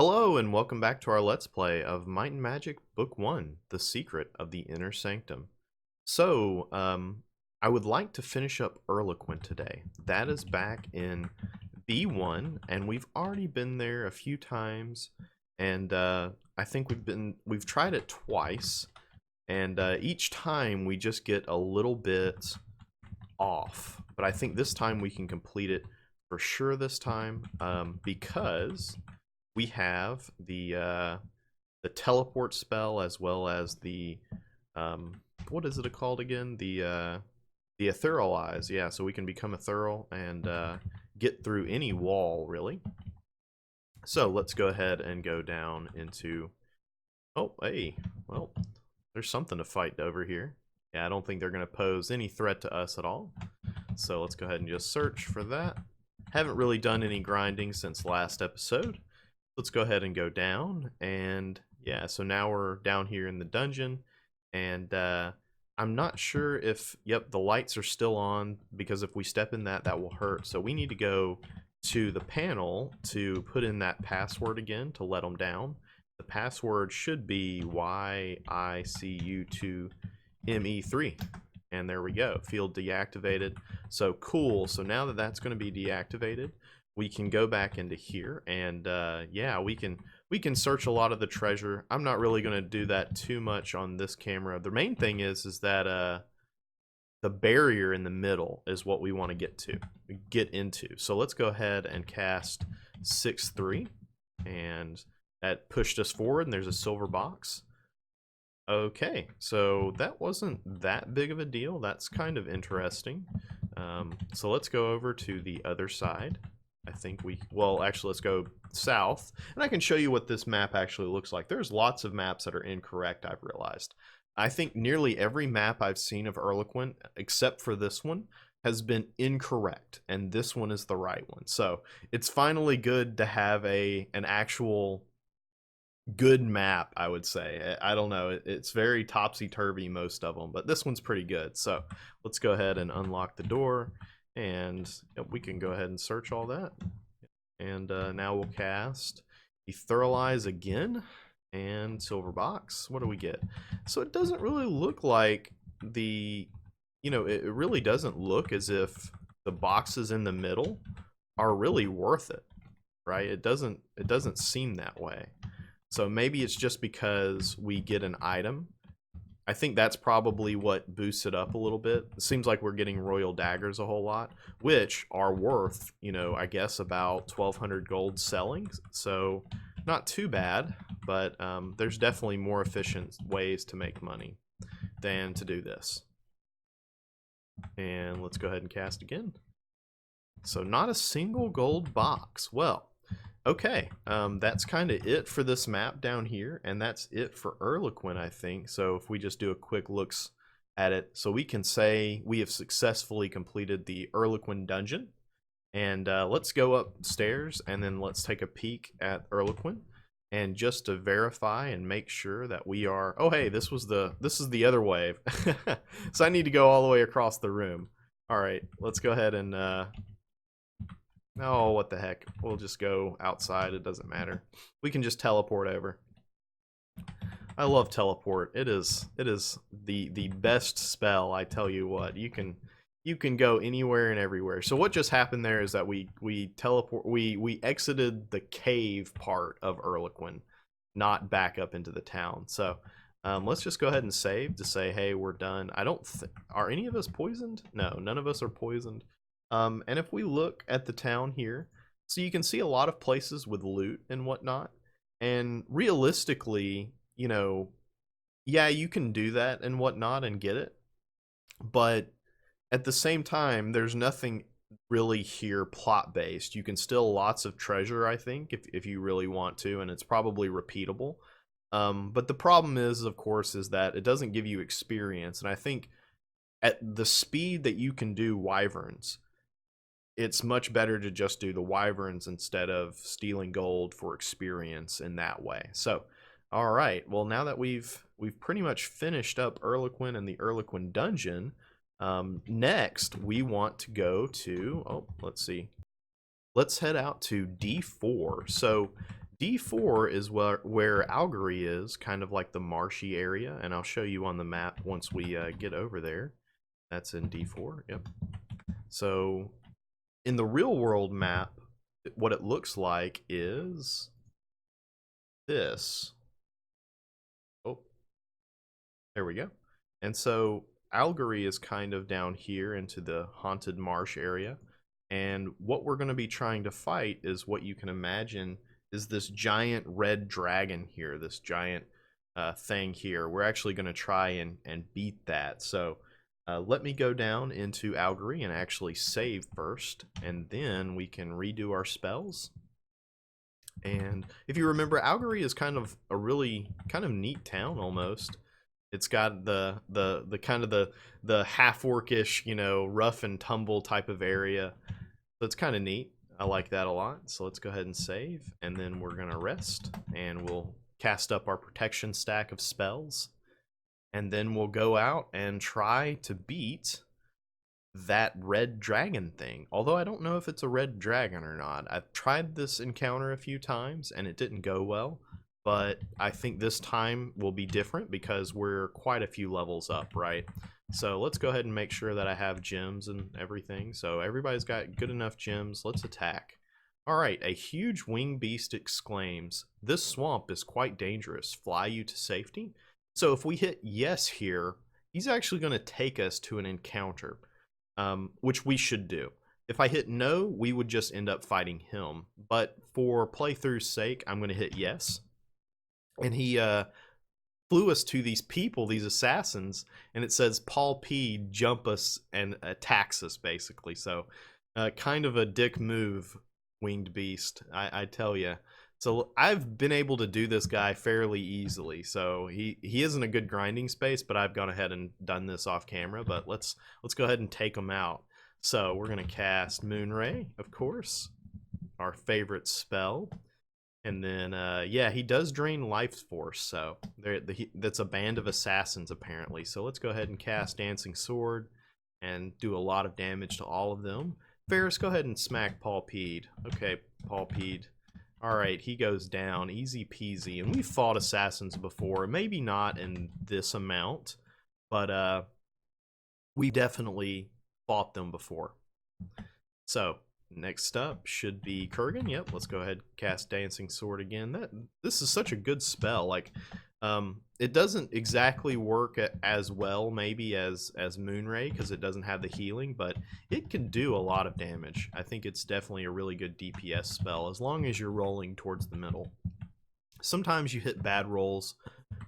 Hello and welcome back to our Let's Play of Might and Magic Book 1, The Secret of the Inner Sanctum. I would like to finish up Erloquent today. That is back in B1, and we've already been there a few times, and I think we've tried it twice, and each time we just get a little bit off. But I think this time we can complete it for sure this time, because we have the teleport spell as well as the what is it called again? The ethereal eyes. Yeah, so we can become ethereal and get through any wall really. So let's go ahead and go down into. Oh, hey, well, there's something to fight over here. Yeah, I don't think they're going to pose any threat to us at all. So let's go ahead and just search for that. Haven't really done any grinding since last episode. Let's go ahead and go down, and yeah, so now we're down here in the dungeon, and I'm not sure if, yep, the lights are still on, because if we step in that will hurt. So we need to go to the panel to put in that password again to let them down. The password should be YICU2ME3. And there we go, field deactivated. So cool. So now that that's going to be deactivated, we can go back into here, and yeah, we can search a lot of the treasure. I'm not really going to do that too much on this camera. The main thing is that the barrier in the middle is what we want to get into. So let's go ahead and cast 6-3, and that pushed us forward, and there's a silver box. Okay, so that wasn't that big of a deal. That's kind of interesting. So let's go over to the other side. I think well, actually, let's go south, and I can show you what this map actually looks like. There's lots of maps that are incorrect, I've realized. I think nearly every map I've seen of Erloquent, except for this one, has been incorrect, and this one is the right one. So it's finally good to have an actual good map, I would say. I don't know, it's very topsy-turvy, most of them, but this one's pretty good. So let's go ahead and unlock the door, and we can go ahead and search all that. And now we'll cast Etherealize again, and silver box. What do we get? So it doesn't really look like it really doesn't look as if the boxes in the middle are really worth it, right? It doesn't seem that way. So maybe it's just because we get an item. I think that's probably what boosts it up a little bit. It seems like we're getting royal daggers a whole lot, which are worth, I guess about 1,200 gold selling. So not too bad, but there's definitely more efficient ways to make money than to do this. And let's go ahead and cast again. So not a single gold box. Well, okay, that's kind of it for this map down here, and that's it for Erloquent, I think. So if we just do a quick looks at it, so we can say we have successfully completed the Erloquent dungeon. And let's go upstairs, and then let's take a peek at Erloquent, and just to verify and make sure that we are. Oh, hey, this is the other wave. So I need to go all the way across the room. All right, let's go ahead and. Oh, what the heck. We'll just go outside. It doesn't matter. We can just teleport over. I love teleport. It is the best spell, I tell you what. You can go anywhere and everywhere. So what just happened there is that we exited the cave part of Erloquent, not back up into the town. So let's just go ahead and save to say, hey, we're done. Are any of us poisoned? No, none of us are poisoned. And if we look at the town here, so you can see a lot of places with loot and whatnot. And realistically, yeah, you can do that and whatnot and get it. But at the same time, there's nothing really here plot-based. You can still lots of treasure, I think, if you really want to, and it's probably repeatable. But the problem is, of course, is that it doesn't give you experience. And I think at the speed that you can do wyverns, it's much better to just do the wyverns instead of stealing gold for experience in that way. So, all right. Well, now that we've pretty much finished up Erloquent and the Erloquent dungeon, next we want to go to. Oh, let's see. Let's head out to D4. So D4 is where Algary is, kind of like the marshy area, and I'll show you on the map once we get over there. That's in D4, yep. So in the real world map, what it looks like is this. Oh, there we go. And so Algary is kind of down here into the haunted marsh area. And what we're going to be trying to fight is what you can imagine is this giant red dragon here, this giant thing here. We're actually going to try and beat that. So let me go down into Algary and actually save first, and then we can redo our spells. And if you remember, Algary is kind of a really kind of neat town almost. It's got the kind of the half orcish, you know, rough and tumble type of area. So it's kind of neat. I like that a lot. So let's go ahead and save, and then we're gonna rest, and we'll cast up our protection stack of spells, and then we'll go out and try to beat that red dragon thing. Although I don't know if it's a red dragon or not. I've tried this encounter a few times and it didn't go well, but I think this time will be different because we're quite a few levels up, right? So let's go ahead and make sure that I have gems and everything. So everybody's got good enough gems. Let's attack. All right, a huge winged beast exclaims, "This swamp is quite dangerous. Fly you to safety?" So if we hit yes here, he's actually going to take us to an encounter, which we should do. If I hit no, we would just end up fighting him. But for playthrough's sake, I'm going to hit yes. And he flew us to these people, these assassins, and it says Paul P jump us and attacks us, basically. So kind of a dick move, winged beast, I tell you. So I've been able to do this guy fairly easily. So he isn't a good grinding space, but I've gone ahead and done this off camera. But let's go ahead and take him out. So we're gonna cast Moonray, of course, our favorite spell. And then, yeah, he does drain life force, so that's a band of assassins, apparently. So let's go ahead and cast Dancing Sword and do a lot of damage to all of them. Ferris, go ahead and smack Paul Peed. Okay, Paul Peed. All right, he goes down, easy peasy. And we've fought assassins before, maybe not in this amount, but we definitely fought them before. So next up should be Kurgan. Yep, let's go ahead and cast Dancing Sword again. This is such a good spell. Like, it doesn't exactly work as well maybe as Moonray because it doesn't have the healing, but it can do a lot of damage. I think it's definitely a really good DPS spell as long as you're rolling towards the middle. Sometimes you hit bad rolls,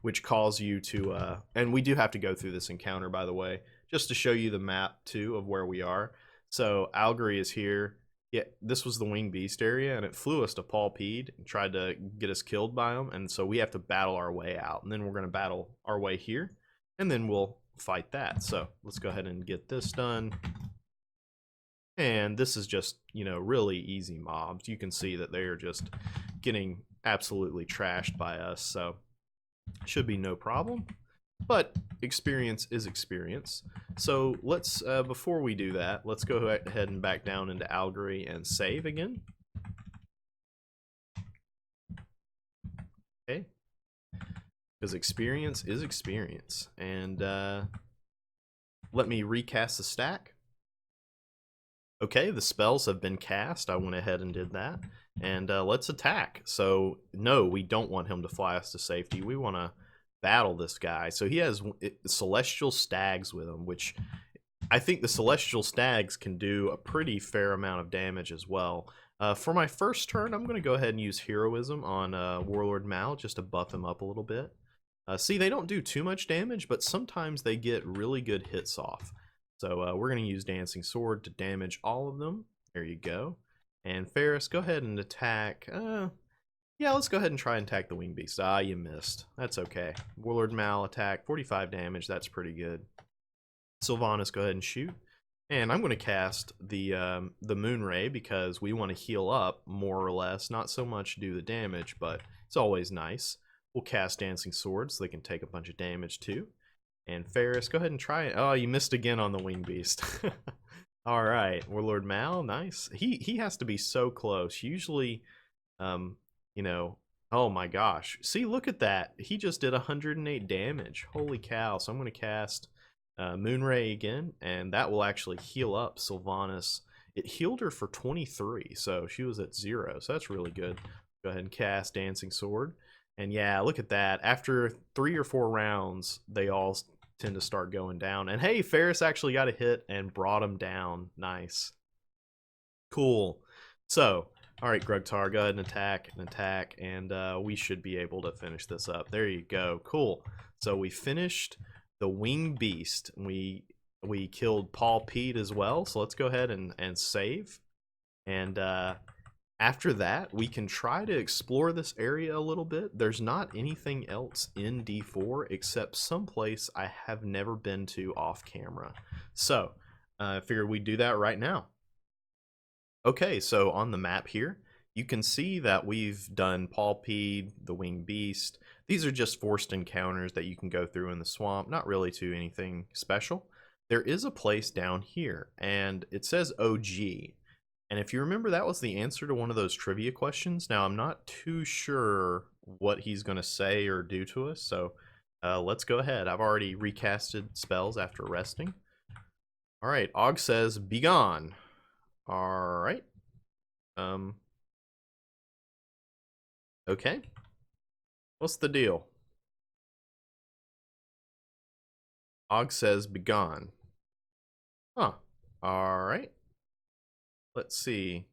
which cause you to, and we do have to go through this encounter, by the way, just to show you the map too of where we are. So Algary is here. Yeah, this was the winged beast area, and it flew us to Paul Peed and tried to get us killed by him, and so we have to battle our way out, and then we're going to battle our way here, and then we'll fight that. So let's go ahead and get this done. And this is just, you know, really easy mobs. You can see that they are just getting absolutely trashed by us, so should be no problem. But experience is experience. So let's, before we do that, let's go ahead and back down into Algary and save again. Okay. Because experience is experience. And let me recast the stack. Okay, the spells have been cast. I went ahead and did that. And let's attack. So, no, we don't want him to fly us to safety. We want to battle this guy. So he has celestial stags with him, which I think the celestial stags can do a pretty fair amount of damage as well. For my first turn, I'm going to go ahead and use heroism on Warlord Mal just to buff him up a little bit. See, they don't do too much damage, but sometimes they get really good hits off. So we're going to use Dancing Sword to damage all of them. There you go. And Ferris, go ahead and attack. Yeah, let's go ahead and try and attack the winged beast. Ah, you missed. That's okay. Warlord Mal attack, 45 damage. That's pretty good. Sylvanas, go ahead and shoot. And I'm going to cast the Moonray because we want to heal up, more or less. Not so much do the damage, but it's always nice. We'll cast Dancing Sword so they can take a bunch of damage too. And Ferris, go ahead and try it. Oh, you missed again on the winged beast. All right, Warlord Mal, nice. He has to be so close. Usually, you know, Oh my gosh. See, look at that. He just did 108 damage. Holy cow. So I'm going to cast Moonray again, and that will actually heal up Sylvanas. It healed her for 23, so she was at 0, so that's really good. Go ahead and cast Dancing Sword. And yeah, look at that. After 3 or 4 rounds, they all tend to start going down. And hey, Ferris actually got a hit and brought him down. Nice. Cool. So, all right, Grugtar, go ahead and attack, and we should be able to finish this up. There you go. Cool. So we finished the Winged Beast. We killed Paul Pete as well. So let's go ahead and save. And after that, we can try to explore this area a little bit. There's not anything else in D4 except someplace I have never been to off camera. So I figured we'd do that right now. Okay, so on the map here, you can see that we've done Palpede, the Winged Beast. These are just forced encounters that you can go through in the swamp, not really to anything special. There is a place down here, and it says OG. And if you remember, that was the answer to one of those trivia questions. Now, I'm not too sure what he's going to say or do to us, so let's go ahead. I've already recasted spells after resting. All right, Og says, "Begone." All right. Okay. What's the deal? Og says, "Begone." Huh. All right. Let's see.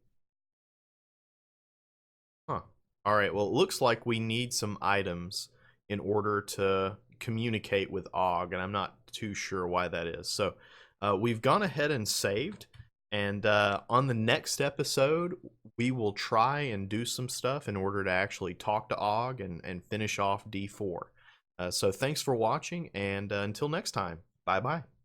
Huh. All right. Well, it looks like we need some items in order to communicate with Og, and I'm not too sure why that is. So we've gone ahead and saved. And on the next episode, we will try and do some stuff in order to actually talk to Og and finish off D4. So thanks for watching, and until next time, bye-bye.